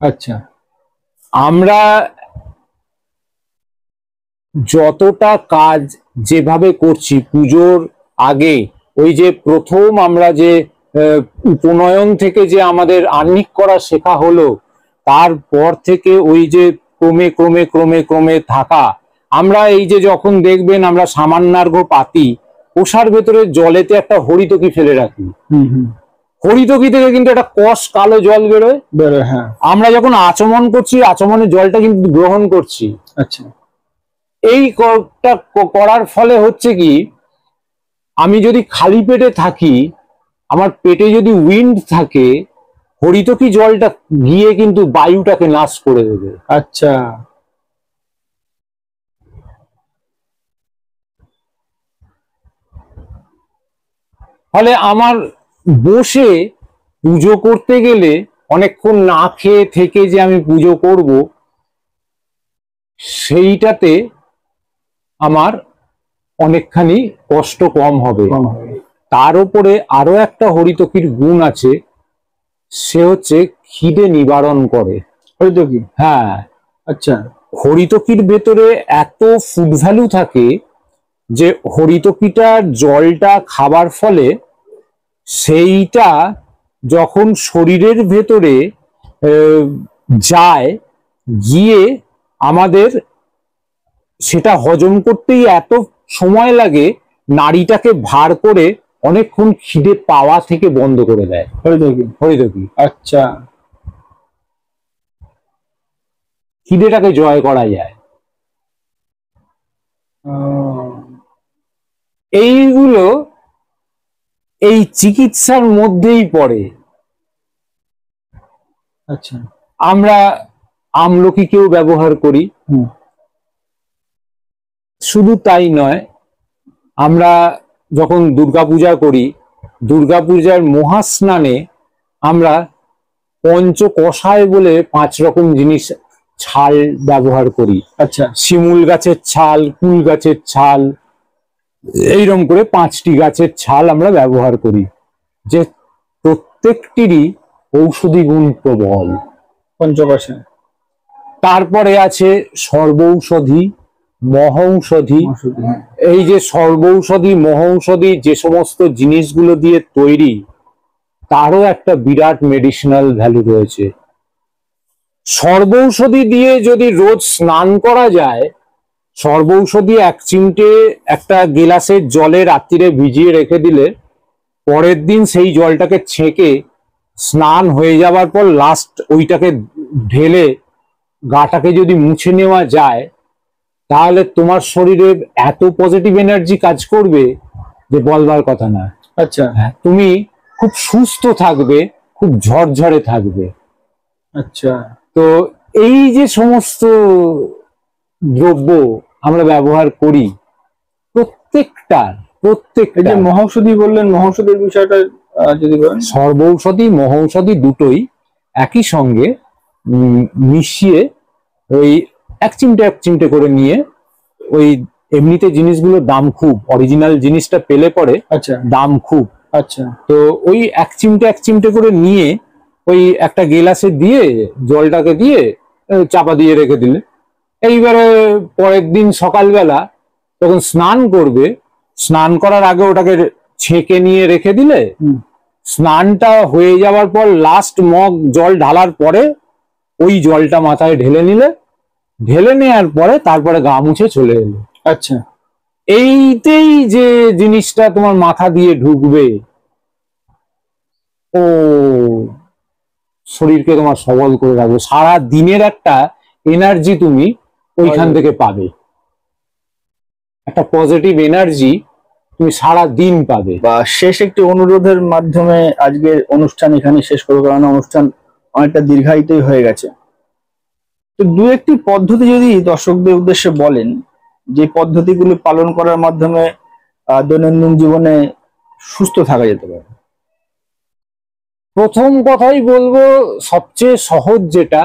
আচ্ছা। আমরা যতটা কাজ যেভাবে করছি পুজোর আগে, ওই যে প্রথম আমরা যে উপনয়ন থেকে যে আমাদের আহ্নিক করা শেখা হলো, তারপর থেকে ওই যে ক্রমে ক্রমে ক্রমে ক্রমে থাকা, আমরা এই যে যখন দেখবেন আমরা সামান্যার্ঘ পাতি, ওষার ভেতরে জলেতে একটা হরিতকি ফেলে রাখি। হরিতকি থেকে কিন্তু একটা কষ কালো জল বেরোয়। হ্যাঁ। আমরা যখন আচমন করছি, আচমনের জলটা কিন্তু গ্রহণ করছি। আচ্ছা। এই করার ফলে হচ্ছে কি, আমি যদি খালি পেটে থাকি, আমার পেটে যদি উইন্ড থাকে, হরিতকি জলটা গিয়ে কিন্তু বায়ুটাকে নাশ করে দেবে। আচ্ছা। ফলে আমার বসে পুজো করতে গেলে অনেকক্ষণ না খেয়ে থেকে যে আমি পুজো করব, সেইটাতে আমার অনেকখানি কষ্ট কম হবে। তার উপরে আরো একটা হরিতকির গুণ আছে, সে হচ্ছে খিদে নিবারণ করে। হরিতকি? হ্যাঁ। আচ্ছা। হরিতকির ভেতরে এত ফুড ভ্যালু থাকে যে হরিতকিটার জলটা খাবার ফলে সেইটা যখন শরীরের ভেতরে যায়, গিয়ে আমাদের সেটা হজম করতেই এত সময় লাগে, নাড়িটাকে ভার করে অনেকক্ষণ খিদে পাওয়া থেকে বন্ধ করে দেয় হরিতকি। আচ্ছা। খিদেটাকে জয় করা যায়। এইগুলো এই চিকিৎসার মধ্যেই পড়ে। আচ্ছা। আমরা আমলকিকেও ব্যবহার করি। শুধু তাই নয়, আমরা যখন দুর্গাপূজা করি, দুর্গাপূজার মহাস্নানে আমরা পঞ্চকষায় বলে 5 রকম জিনিস ছাল ব্যবহার করি। আচ্ছা। শিমুল গাছের ছাল, কুল গাছের ছাল, এইরকম করে 5টি গাছের ছাল আমরা ব্যবহার করি, যে প্রত্যেকটিরই ঔষধি গুণ প্রবল। পঞ্চকষায়। তারপরে আছে সর্বৌষধি, মহৌষধি। এই যে সর্বৌষধি, মহৌষধি যে সমস্ত জিনিসগুলো দিয়ে তৈরি, তারও একটা বিরাট মেডিসিনাল ভ্যালু রয়েছে। সর্বৌষধি দিয়ে যদি রোজ স্নান করা যায়, সর্বৌষধি 1 চিমটে একটা গিলাসের জলে রাত্রিরে ভিজিয়ে রেখে দিলে, পরের দিন সেই জলটাকে ছেঁকে স্নান হয়ে যাওয়ার পর লাস্ট ওইটাকে ঢেলে গাটাকে যদি মুছে নেওয়া যায়, তাহলে তোমার শরীরে এত পজিটিভ এনার্জি কাজ করবে যে বলবার কথা না। আচ্ছা। তুমি খুব সুস্থ থাকবে, খুব ঝরঝরে থাকবে। আচ্ছা। তো এই যে সমস্ত দ্রব্য আমরা ব্যবহার করি, প্রত্যেকটা যে মহৌষধি বললেন, মহৌষধির বিষয়টা যদি বলেন। সর্বৌষধি, মহৌষধি দুটোই একই সঙ্গে মিশিয়ে ওই 1 চিমটে করে নিয়ে, ওই এমনিতে জিনিসগুলোর দাম খুব, অরিজিনাল জিনিসটা পেলে পরে দাম খুব। আচ্ছা। তো ওই 1 চিমটে করে নিয়ে ওই একটা গেলাসে দিয়ে জলটাকে দিয়ে চাপা দিয়ে রেখে দিলে, এইবারে পরের দিন সকালবেলা যখন স্নান করবে, স্নান করার আগে ওটাকে ছেঁকে নিয়ে রেখে দিলে, স্নানটা হয়ে যাওয়ার পর লাস্ট মগ জল ঢালার পরে ওই জলটা মাথায় ঢেলে নিলে, ঢেলে নেওয়ার পরে তারপরে গা মুছে চলে এলো। আচ্ছা, এইতেই যে জিনিসটা তোমার মাথা দিয়ে ঢুকবে, ও শরীরকে তোমার সবল করে রাখবে, সারা দিনের একটা এনার্জি তুমি ওইখান থেকে পাবে, একটা পজিটিভ এনার্জি তুমি সারা দিন পাবে। বা শেষ একটি অনুরোধের মাধ্যমে আজকের অনুষ্ঠান এখানে শেষ করবো, কারণ অনুষ্ঠান অনেকটা দীর্ঘায়িতই হয়ে গেছে। তো দু একটি পদ্ধতি যদি দর্শকদের উদ্দেশ্যে বলেন, যে পদ্ধতিগুলি পালন করার মাধ্যমে দৈনন্দিন জীবনে সুস্থ থাকা যেতে পারে। প্রথম কথাই বলবো, সবচেয়ে সহজ যেটা,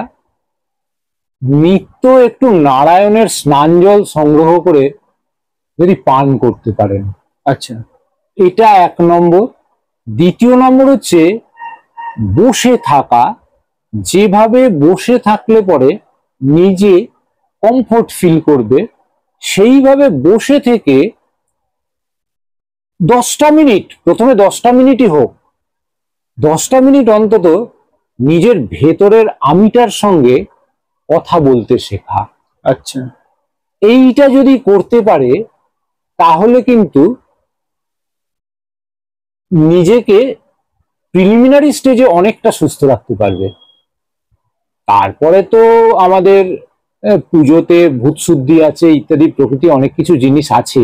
নিত্য একটু নারায়ণের স্নান জল সংগ্রহ করে যদি পান করতে পারেন, আচ্ছা, এটা 1 নম্বর। দ্বিতীয় নম্বর হচ্ছে বসে থাকা, যেভাবে বসে থাকলে পরে নিজে কমফোর্ট ফিল করবে, সেইভাবে বসে থেকে 10টা মিনিট, প্রথমে 10টা মিনিটই হোক, 10টা মিনিট অন্তত নিজের ভেতরের আমিটার সঙ্গে কথা বলতে শেখা। আচ্ছা, এইটা যদি করতে পারে তাহলে কিন্তু নিজেকে প্রিলিমিনারি স্টেজে অনেকটা সুস্থ রাখতে পারবে। তারপরে তো আমাদের পুজোতে ভূত শুদ্ধি আছে ইত্যাদি প্রকৃতি অনেক কিছু জিনিস আছে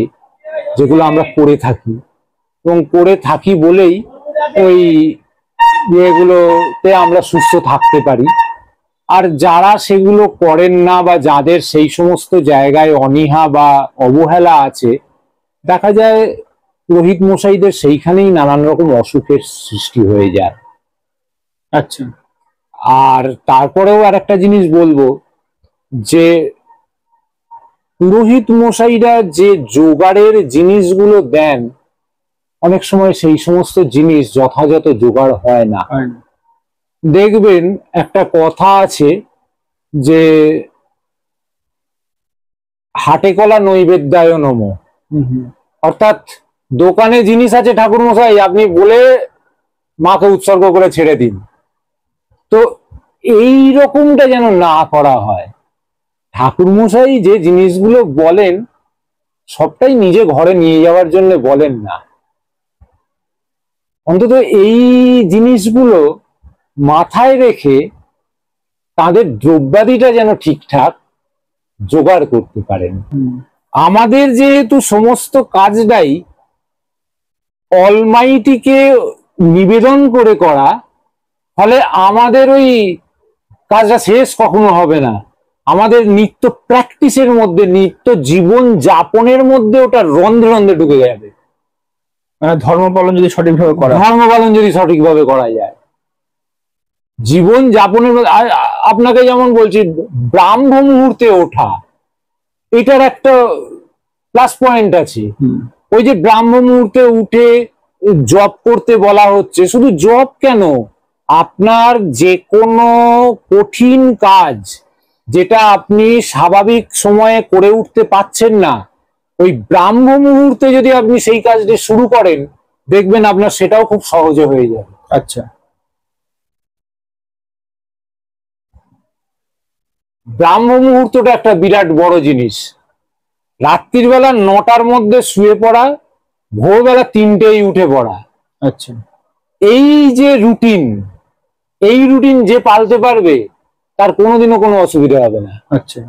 যেগুলো আমরা করে থাকি, এবং করে থাকি বলেই ওই ইয়েগুলোতে আমরা সুস্থ থাকতে পারি। আর যারা সেগুলো করেন না বা যাদের সেই সমস্ত জায়গায় অনীহা বা অবহেলা আছে, দেখা যায় পুরোহিত মশাইদের সেইখানেই নানান রকম অসুখের সৃষ্টি হয়ে যায়। আচ্ছা, আর তারপরেও আর একটা জিনিস বলবো, যে পুরোহিত মশাইরা যে জোগাড়ের জিনিসগুলো দেন, অনেক সময় সেই সমস্ত জিনিস যথাযথ জোগাড় হয় না। দেখবেন একটা কথা আছে যে হাটে কলা নৈবেদ্যায় নমঃ, অর্থাৎ দোকানে জিনিস আছে ঠাকুর মশাই, আপনি বলে মাকে উৎসর্গ করে ছেড়ে দিন। তো এই রকমটা যেন না করা হয়। ঠাকুর মশাই যে জিনিসগুলো বলেন সবটাই নিজে ঘরে নিয়ে যাওয়ার জন্য বলেন না, অন্তত এই জিনিসগুলো মাথায় রেখে তাদের দ্রব্যাদিটা যেন ঠিকঠাক জোগাড় করতে পারেন। আমাদের যেহেতু সমস্ত কাজটাই অলমাইটিকে নিবেদন করে করা, ফলে আমাদের ওই কাজটা শেষ কখনো হবে না। আমাদের নিত্য প্র্যাকটিসের মধ্যে, নিত্য জীবন যাপনের মধ্যে ওটা রন্ধ্রে রন্ধ্রে ঢুকে যাবে। ধর্ম পালন যদি সঠিকভাবে করা, ধর্ম পালন যদি সঠিকভাবে করা যায়, জীবন যাপনের মধ্যে। আপনাকে যেমন বলছি, ব্রাহ্ম মুহূর্তে ওঠা, এটার একটা প্লাস পয়েন্ট আছে। ওই যে ব্রাহ্ম মুহূর্তে উঠে জব করতে বলা হচ্ছে, শুধু জব কেন, আপনার যে কোনো কঠিন কাজ যেটা আপনি স্বাভাবিক সময়ে করে উঠতে পারছেন না, ওই ব্রাহ্ম মুহূর্তে যদি আপনি সেই কাজটি শুরু করেন, দেখবেন আপনার সেটাও খুব সহজে হয়ে যাবে। আচ্ছা, ব্রাহ্ম মুহূর্তটা একটা বিরাট বড় জিনিস। রাত্রির বেলা 9টার মধ্যে শুয়ে পড়া, ভোরবেলা 3টেই উঠে পড়া। আচ্ছা, এই যে রুটিন, এই রুটিন যে পালতে পারবে তার কোনোদিনও কোনো অসুবিধা হবে না। আচ্ছা,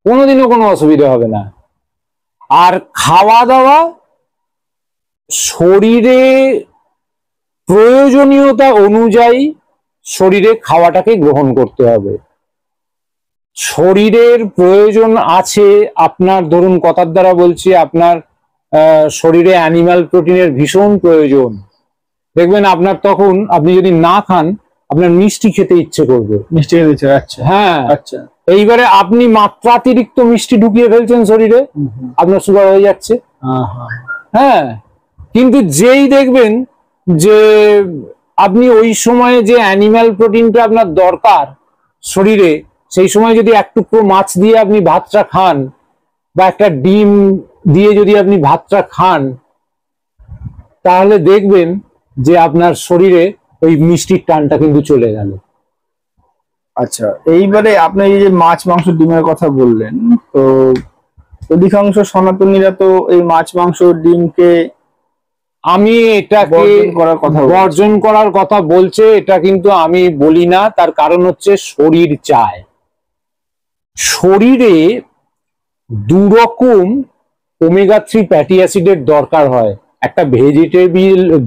কোনোদিনও কোনো অসুবিধা হবে না। আর খাওয়া দাওয়া শরীরে প্রয়োজনীয়তা অনুযায়ী শরীরে খাওয়াটাকে গ্রহণ করতে হবে। শরীরের প্রয়োজন আছে, আপনার ধরুন কথার দ্বারা বলছি, আপনার শরীরে অ্যানিমাল প্রোটিনের ভীষণ প্রয়োজন। দেখবেন আপনার তখন, আপনি যদি না খান, আপনার মিষ্টি খেতে ইচ্ছে করবে। মিষ্টি খেতে ইচ্ছে, আচ্ছা, হ্যাঁ, আচ্ছা, এইবারে আপনি মাত্রাতিরিক্ত মিষ্টি ঢুকিয়ে ফেলছেন শরীরে, আপনার সুগার হয়ে যাচ্ছে। হ্যাঁ, কিন্তু যেই দেখবেন যে আপনি ওই সময়ে যে অ্যানিমাল প্রোটিনটা আপনার দরকার শরীরে, সেই সময় যদি এক টুকরো মাছ দিয়ে আপনি ভাতটা খান, বা একটা ডিম দিয়ে যদি আপনি ভাতটা খান, তাহলে দেখবেন যে আপনার শরীরে ওই মিষ্টির টানটা কিন্তু চলে গেল। আচ্ছা, এইবারে আপনি এই যে মাছ মাংস ডিমের কথা বললেন, তো অধিকাংশ সনাতনীরা তো এই মাছ মাংস ডিমকে আমি এটাকে বর্জন করার কথা বলছে, এটা কিন্তু আমি বলি না। তার কারণ হচ্ছে শরীর চায়। শরীরে দুরকম ওমেগা 3 ফ্যাটি অ্যাসিডের দরকার হয়। একটা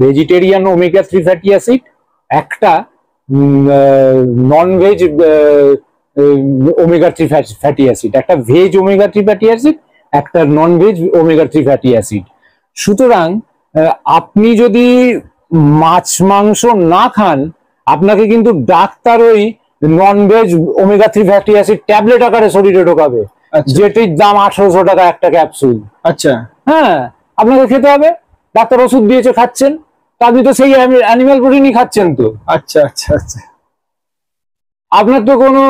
ভেজিটেরিয়ান ওমেগা 3 ফ্যাটি অ্যাসিড, একটা non veg omega 3 fatty acid, একটা ভেজ ওমেগা 3 ফ্যাটি অ্যাসিড, একটা non veg omega 3 fatty acid. সুতরাং আপনি যদি মাছ মাংস না খান, আপনাকে কিন্তু ডাক্তার ওই non veg omega 3 fatty acid tablet আকারে শরীরে ঢোকাবে, যেটির দাম 1800 টাকা একটা ক্যাপসুল। আচ্ছা, হ্যাঁ, আপনাকে খেতে হবে। ডাক্তার ওষুধ দিয়েছে, খাচ্ছেন, আপনি তো সেই অ্যানিমাল প্রোটিনই খাচ্ছেন। তো আচ্ছা আচ্ছা আচ্ছা, আপনার তো কোনো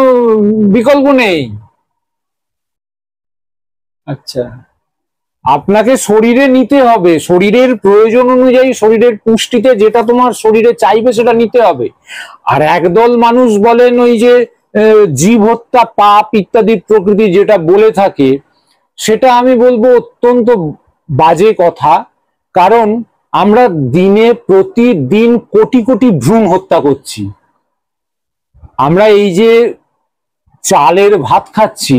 বিকল্প নেই। আচ্ছা, আপনাকে শরীরে নিতে হবে, শরীরের প্রয়োজন অনুযায়ী, শরীরের পুষ্টিতে যেটা তোমার শরীরে চাইবে সেটা নিতে হবে। আর একদল মানুষ বলেন ওই যে জীব হত্যা পাপ ইত্যাদি প্রকৃতি যেটা বলে থাকে, সেটা আমি বলবো অত্যন্ত বাজে কথা। কারণ আমরা দিনে প্রতিদিন কোটি কোটি ভ্রূণ হত্যা করছি। আমরা এই যে চালের ভাত খাচ্ছি,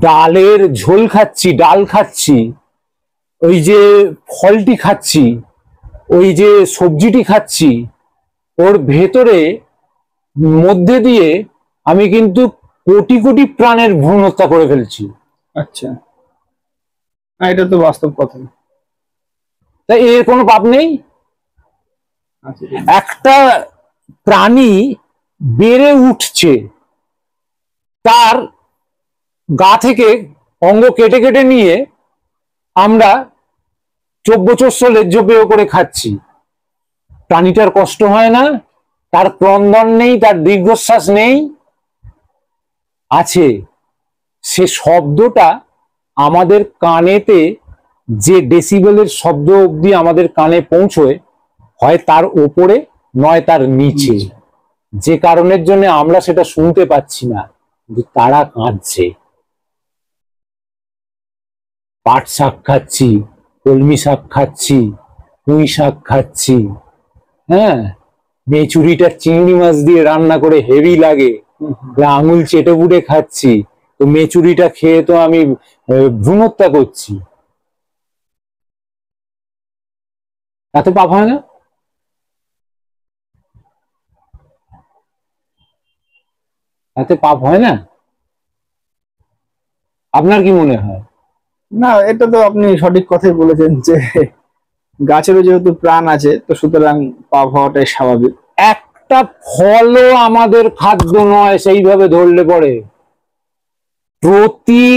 ডালের ঝোল খাচ্ছি, ডাল খাচ্ছি, ওই যে ফলটি খাচ্ছি, ওই যে সবজিটি খাচ্ছি, ওর ভেতরে মধ্যে দিয়ে আমি কিন্তু কোটি কোটি প্রাণের ভ্রূণ হত্যা করে ফেলছি। আচ্ছা, এটা তো বাস্তব কথা। তাই এর কোনো পাপ নেই। একটা প্রাণী বেড়ে উঠছে, তার গা থেকে অঙ্গ কেটে কেটে নিয়ে আমরা চব্যচস্য লেজ্জ পেয় করে খাচ্ছি। প্রাণীটার কষ্ট হয় না, তার ক্রন্দন নেই, তার দীর্ঘশ্বাস নেই। আছে, সে শব্দটা আমাদের কানেতে, যে ডেসিবেলের শব্দ অবধি আমাদের কানে পৌঁছয়, হয় তার ওপরে নয় তার নিচে, যে কারণের জন্য আমরা সেটা শুনতে পাচ্ছি না, কিন্তু তারা কাঁদছে। পাট শাক খাচ্ছি, কলমি শাক খাচ্ছি, পুঁই শাক খাচ্ছি, হ্যাঁ, মেচুরিটা চিংড়ি মাছ দিয়ে রান্না করে হেভি লাগে, আঙুল চেটে বুটে খাচ্ছি। তো মেচুরিটা খেয়ে তো আমি ভ্রূণ হত্যা করছি। তাতে পাপ হয় না? তাতে পাপ হয় না? আপনার কি মনে হয়? না, এটা তো আপনি সঠিক কথাই বলেছেন যে গাছেরও যেহেতু প্রাণ আছে, তো সুতরাং পাপ হওয়াটাই স্বাভাবিক। একটা ফলও আমাদের খাদ্য নয় সেইভাবে ধরলে পড়ে। প্রতি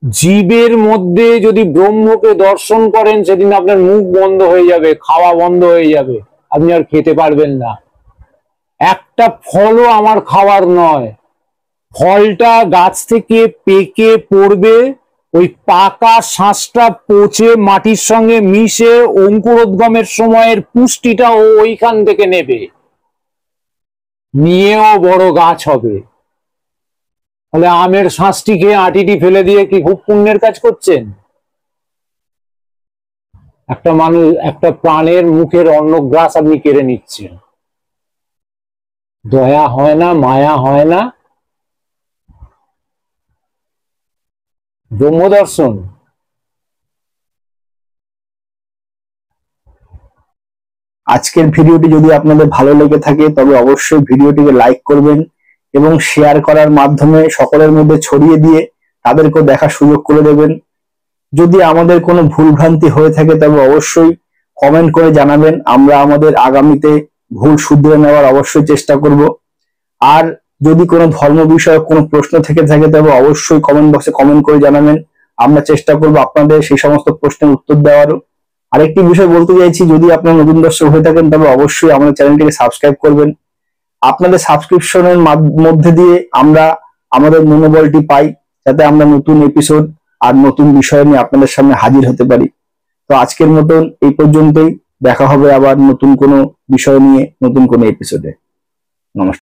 জীবের মধ্যে যদি ব্রহ্মকে দর্শন করেন, সেদিন আপনার মুখ বন্ধ হয়ে যাবে, খাওয়া বন্ধ হয়ে যাবে, আপনি আর খেতে পারবেন না। একটা ফলও আমার খাওয়ার নয়। ফলটা গাছ থেকে পেকে পড়বে, ওই পাকা শাঁসটা পচে মাটির সঙ্গে মিশে অঙ্কুরোদ্গমের সময়ের পুষ্টিটা ও ওইখান থেকে নেবে, নিয়েও বড় গাছ হবে। তাহলে আমের শাঁসটি খেয়ে আটিটি ফেলে দিয়ে কি খুব পুণ্যের কাজ করছেন? একটা মানুষ, একটা প্রাণের মুখের অন্নগ্রাস আপনি কেড়ে নিচ্ছেন। দয়া হয় না, মায়া হয় না? ব্রহ্মদর্শন। আজকের ভিডিওটি যদি আপনাদের ভালো লেগে থাকে, তবে অবশ্যই ভিডিওটিকে লাইক করবেন এবং শেয়ার করার মাধ্যমে সকলের মধ্যে ছড়িয়ে দিয়ে তাদেরকেও দেখার সুযোগ করে দেবেন। যদি আমাদের কোনো ভুলভ্রান্তি হয়ে থাকে, তবে অবশ্যই কমেন্ট করে জানাবেন। আমরা আমাদের আগামীতে ভুল শুধরে নেওয়ার অবশ্যই চেষ্টা করব। আর যদি কোনো ধর্ম বিষয়ক কোনো প্রশ্ন থেকে থাকে, তবে অবশ্যই কমেন্ট বক্সে কমেন্ট করে জানাবেন। আমরা চেষ্টা করব আপনাদের সেই সমস্ত প্রশ্নের উত্তর দেওয়ারও। আরেকটি বিষয় বলতে চাইছি, যদি আপনারা নতুন দর্শক হয়ে থাকেন, তবে অবশ্যই আমাদের চ্যানেলটিকে সাবস্ক্রাইব করবেন। আপনাদের সাবস্ক্রিপশনের মধ্যে দিয়ে আমরা আমাদের মনোবলটি পাই, যাতে আমরা নতুন এপিসোড আর নতুন বিষয় নিয়ে আপনাদের সামনে হাজির হতে পারি। তো আজকের মতন এই পর্যন্তই। দেখা হবে আবার নতুন কোনো বিষয় নিয়ে নতুন কোনো এপিসোডে। নমস্কার।